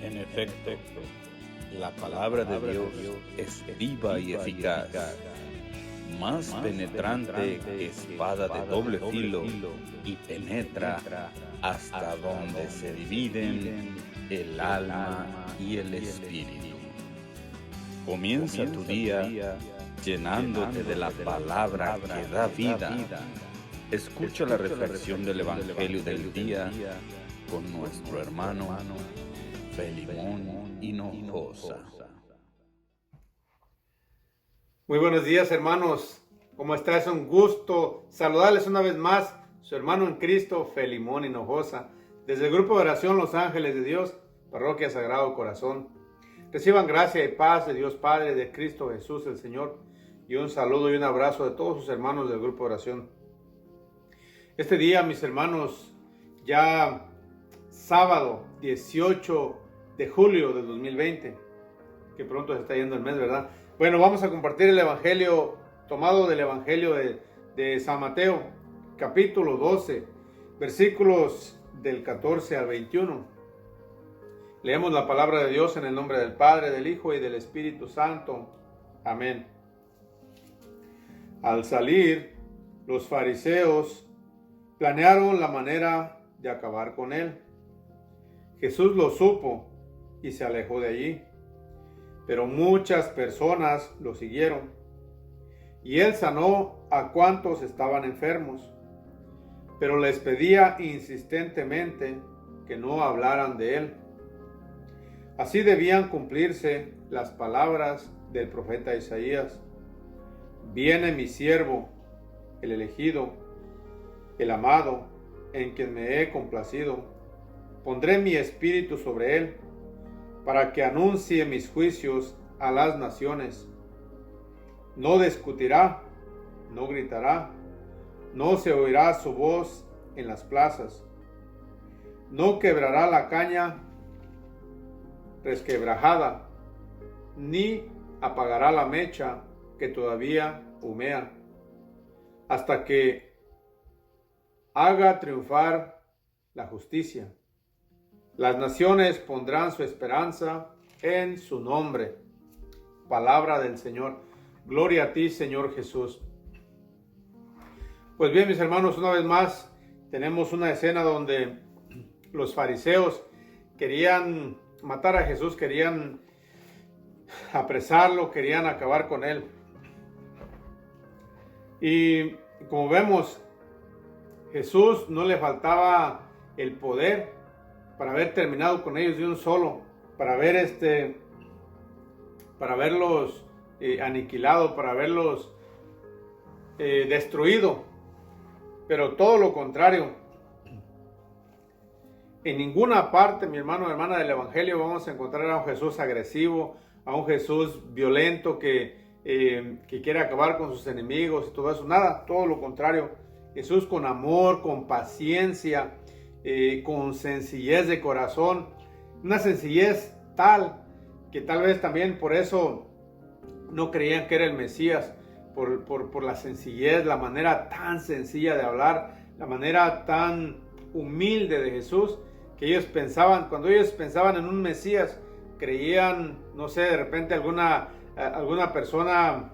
En efecto, la palabra de Dios es viva y eficaz, más penetrante que espada de doble filo, y penetra hasta donde se dividen el alma y el espíritu. Comienza tu día llenándote de la palabra que da vida. Escucha la reflexión del Evangelio del día con nuestro hermano Filemón Hinojosa. Muy buenos días, hermanos. ¿Cómo está? Es un gusto saludarles una vez más. Su hermano en Cristo, Filemón Hinojosa, desde el grupo de oración Los Ángeles de Dios, Parroquia Sagrado Corazón. Reciban gracia y paz de Dios Padre, de Cristo Jesús el Señor, y un saludo y un abrazo de todos sus hermanos del grupo de oración. Este día, mis hermanos, ya sábado 18 de julio del 2020, que pronto se está yendo el mes, ¿verdad? Bueno, vamos a compartir el Evangelio tomado del Evangelio de San Mateo, capítulo 12, versículos del 14 al 21. Leemos la palabra de Dios en el nombre del Padre, del Hijo y del Espíritu Santo. Amén. Al salir, los fariseos planearon la manera de acabar con él. Jesús lo supo y se alejó de allí, pero muchas personas lo siguieron, y él sanó a cuantos estaban enfermos, pero les pedía insistentemente que no hablaran de él. Así debían cumplirse las palabras del profeta Isaías: viene mi siervo, el elegido, el amado, en quien me he complacido. Pondré mi espíritu sobre él, para que anuncie mis juicios a las naciones. No discutirá, no gritará, no se oirá su voz en las plazas. No quebrará la caña resquebrajada, ni apagará la mecha que todavía humea, hasta que haga triunfar la justicia. Las naciones pondrán su esperanza en su nombre. Palabra del Señor. Gloria a ti, Señor Jesús. Pues bien, mis hermanos, una vez más tenemos una escena donde los fariseos querían matar a Jesús, querían apresarlo, querían acabar con él. Y como vemos, Jesús no le faltaba el poder para haber terminado con ellos de un solo, para haberlos aniquilado, para haberlos destruido. Pero todo lo contrario. En ninguna parte, mi hermano o hermana, del Evangelio vamos a encontrar a un Jesús agresivo, a un Jesús violento que quiere acabar con sus enemigos y todo eso. Nada, todo lo contrario. Jesús con amor, con paciencia, con sencillez de corazón, una sencillez tal que tal vez también por eso no creían que era el Mesías, por la sencillez, la manera tan sencilla de hablar, la manera tan humilde de Jesús, que ellos pensaban, cuando ellos pensaban en un Mesías, creían, no sé, de repente alguna persona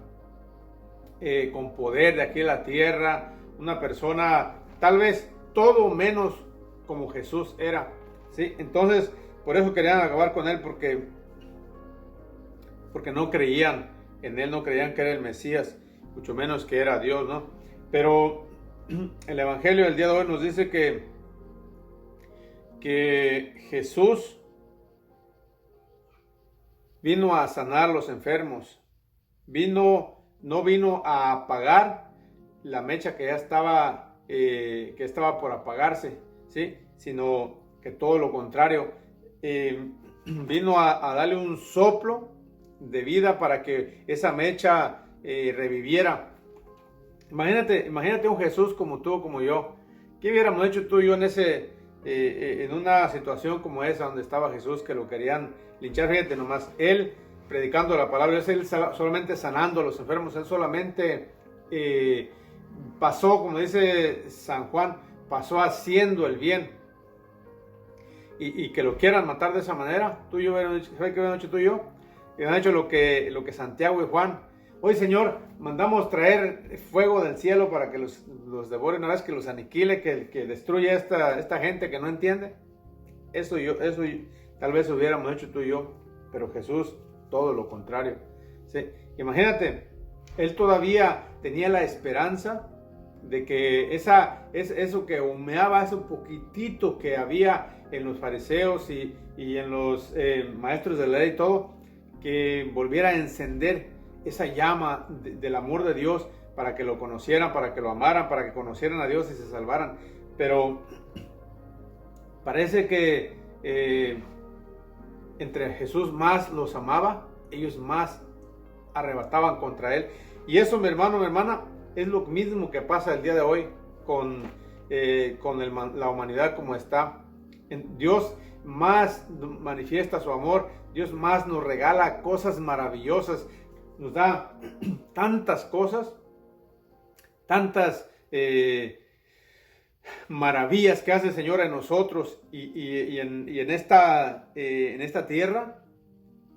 con poder de aquí en la tierra, una persona tal vez todo menos como Jesús era, ¿sí? Entonces, por eso querían acabar con él, porque no creían en él, no creían que era el Mesías, mucho menos que era Dios, ¿no? Pero el Evangelio del día de hoy nos dice que Jesús vino a sanar los enfermos, no vino a apagar la mecha que ya estaba por apagarse, ¿sí? Sino que todo lo contrario, vino a darle un soplo de vida para que esa mecha reviviera. Imagínate un Jesús como tú, como yo. ¿Qué hubiéramos hecho tú y yo en una situación como esa donde estaba Jesús, que lo querían linchar? Fíjate nomás, él predicando la palabra, él solamente sanando a los enfermos, él solamente pasó, como dice San Juan, pasó haciendo el bien. y que lo quieran matar de esa manera. Tú y yo, ¿sabes qué hubieran hecho tú y yo? Hubieran hecho lo que Santiago y Juan. Hoy, Señor, mandamos traer fuego del cielo para que los devore una vez, que los aniquile, que destruya esta gente que no entiende. Eso tal vez hubiéramos hecho tú y yo, pero Jesús, todo lo contrario. ¿Sí? Imagínate, él todavía tenía la esperanza de que eso que humeaba, ese poquitito que había en los fariseos y en los maestros de la ley y todo, que volviera a encender esa llama del amor de Dios para que lo conocieran, para que lo amaran, para que conocieran a Dios y se salvaran. Pero parece que entre Jesús más los amaba, ellos más arrebataban contra él. Y eso, mi hermano, mi hermana, es lo mismo que pasa el día de hoy con la humanidad como está. Dios más manifiesta su amor, Dios más nos regala cosas maravillosas, nos da tantas cosas, tantas maravillas que hace el Señor en nosotros y en esta tierra,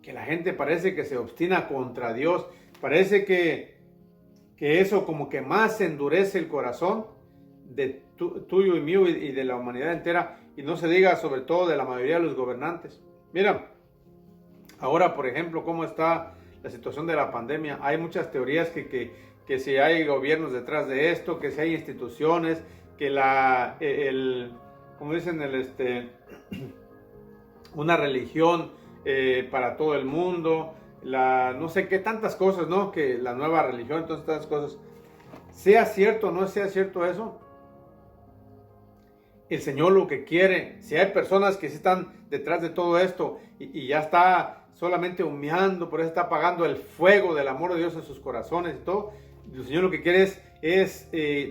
que la gente parece que se obstina contra Dios, parece que eso como que más endurece el corazón de tuyo y mío y de la humanidad entera, y no se diga sobre todo de la mayoría de los gobernantes. Mira, ahora por ejemplo, cómo está la situación de la pandemia. Hay muchas teorías que si hay gobiernos detrás de esto, que si hay instituciones, que como dicen, una religión para todo el mundo, no sé qué tantas cosas, ¿no? Que la nueva religión, todas estas cosas. Sea cierto o no sea cierto eso, el Señor lo que quiere, si hay personas que sí están detrás de todo esto y ya está solamente humeando, por eso está apagando el fuego del amor de Dios en sus corazones y todo, el Señor lo que quiere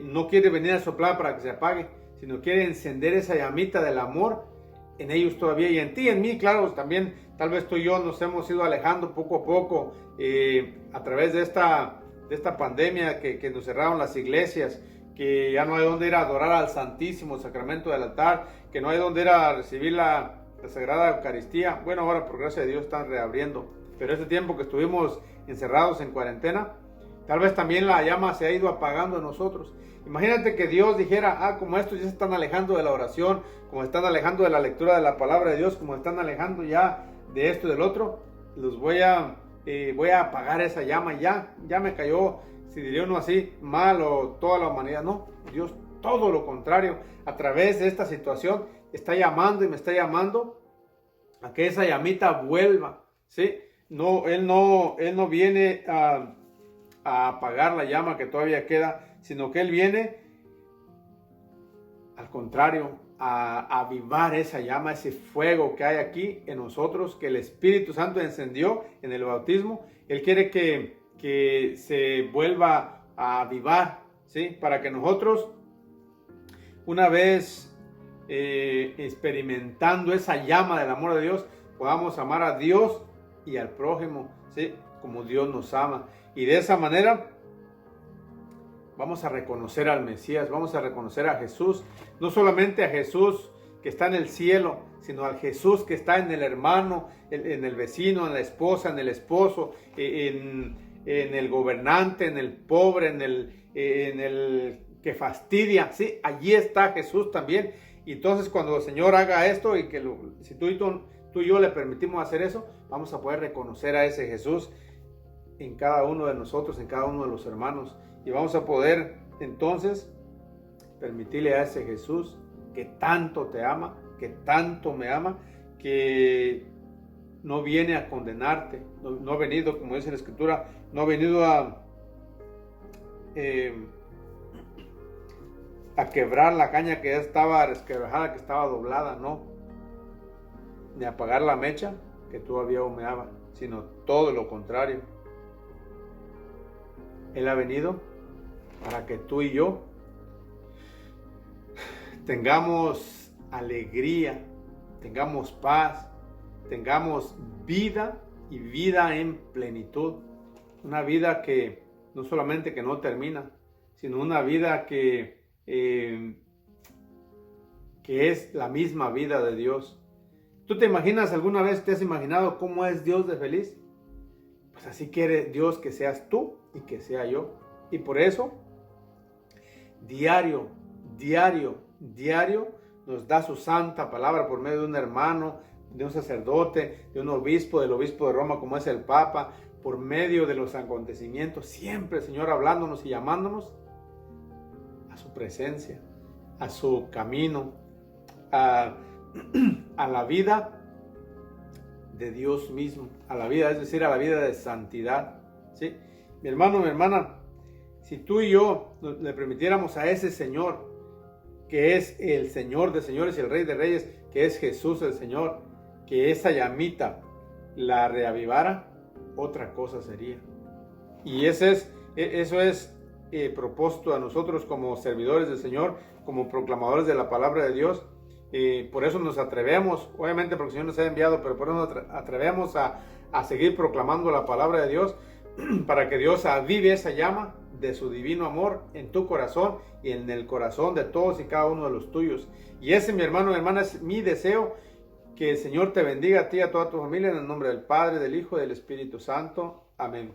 no quiere venir a soplar para que se apague, sino quiere encender esa llamita del amor en ellos todavía, y en ti, en mí, claro, también tal vez tú y yo nos hemos ido alejando poco a poco a través de esta pandemia que nos cerraron las iglesias, que ya no hay donde ir a adorar al Santísimo Sacramento del altar, que no hay donde ir a recibir la Sagrada Eucaristía. Bueno, ahora por gracia de Dios están reabriendo, pero este tiempo que estuvimos encerrados en cuarentena, tal vez también la llama se ha ido apagando en nosotros. Imagínate que Dios dijera, como estos ya se están alejando de la oración, como se están alejando de la lectura de la palabra de Dios, como se están alejando ya de esto y del otro, los voy a apagar esa llama, ya me cayó, si diría uno así, mal, o toda la humanidad. No, Dios todo lo contrario, a través de esta situación está llamando y me está llamando a que esa llamita vuelva, ¿sí? No, Él no viene a apagar la llama que todavía queda, sino que Él viene, al contrario, a avivar esa llama, ese fuego que hay aquí en nosotros, que el Espíritu Santo encendió en el bautismo. Él quiere que se vuelva a avivar, ¿sí? Para que nosotros, una vez experimentando esa llama del amor de Dios, podamos amar a Dios y al prójimo, ¿sí? Como Dios nos ama. Y de esa manera vamos a reconocer al Mesías, vamos a reconocer a Jesús, no solamente a Jesús que está en el cielo, sino al Jesús que está en el hermano, en el vecino, en la esposa, en el esposo, en el gobernante, en el pobre, en el que fastidia, ¿sí? Allí está Jesús también. Y entonces cuando el Señor haga esto, y que si tú y yo le permitimos hacer eso, vamos a poder reconocer a ese Jesús en cada uno de nosotros, en cada uno de los hermanos, y vamos a poder entonces permitirle a ese Jesús que tanto te ama, que tanto me ama, que no viene a condenarte, no ha venido, como dice la Escritura, no ha venido a quebrar la caña que ya estaba resquebrajada, que estaba doblada, no, ni a apagar la mecha que todavía humeaba, sino todo lo contrario. Él ha venido para que tú y yo tengamos alegría, tengamos paz, tengamos vida y vida en plenitud. Una vida que no solamente que no termina, sino una vida que es la misma vida de Dios. ¿Tú te imaginas, alguna vez te has imaginado cómo es Dios de feliz? Pues así quiere Dios que seas tú y que sea yo. Y por eso, diario nos da su santa palabra por medio de un hermano, de un sacerdote, de un obispo, del obispo de Roma como es el Papa, por medio de los acontecimientos, siempre el Señor hablándonos y llamándonos a su presencia, a su camino, a la vida de Dios mismo, a la vida, es decir, a la vida de santidad, ¿sí? Mi hermano, mi hermana, si tú y yo le permitiéramos a ese Señor, que es el Señor de señores y el Rey de reyes, que es Jesús el Señor, que esa llamita la reavivara, otra cosa sería. Y eso es propósito a nosotros como servidores del Señor, como proclamadores de la palabra de Dios. Por eso nos atrevemos, obviamente porque el Señor nos ha enviado, pero por eso nos atrevemos a seguir proclamando la palabra de Dios, para que Dios avive esa llama de su divino amor en tu corazón y en el corazón de todos y cada uno de los tuyos. Y ese, mi hermano, mi hermana, es mi deseo, que el Señor te bendiga a ti y a toda tu familia, en el nombre del Padre, del Hijo y del Espíritu Santo. Amén.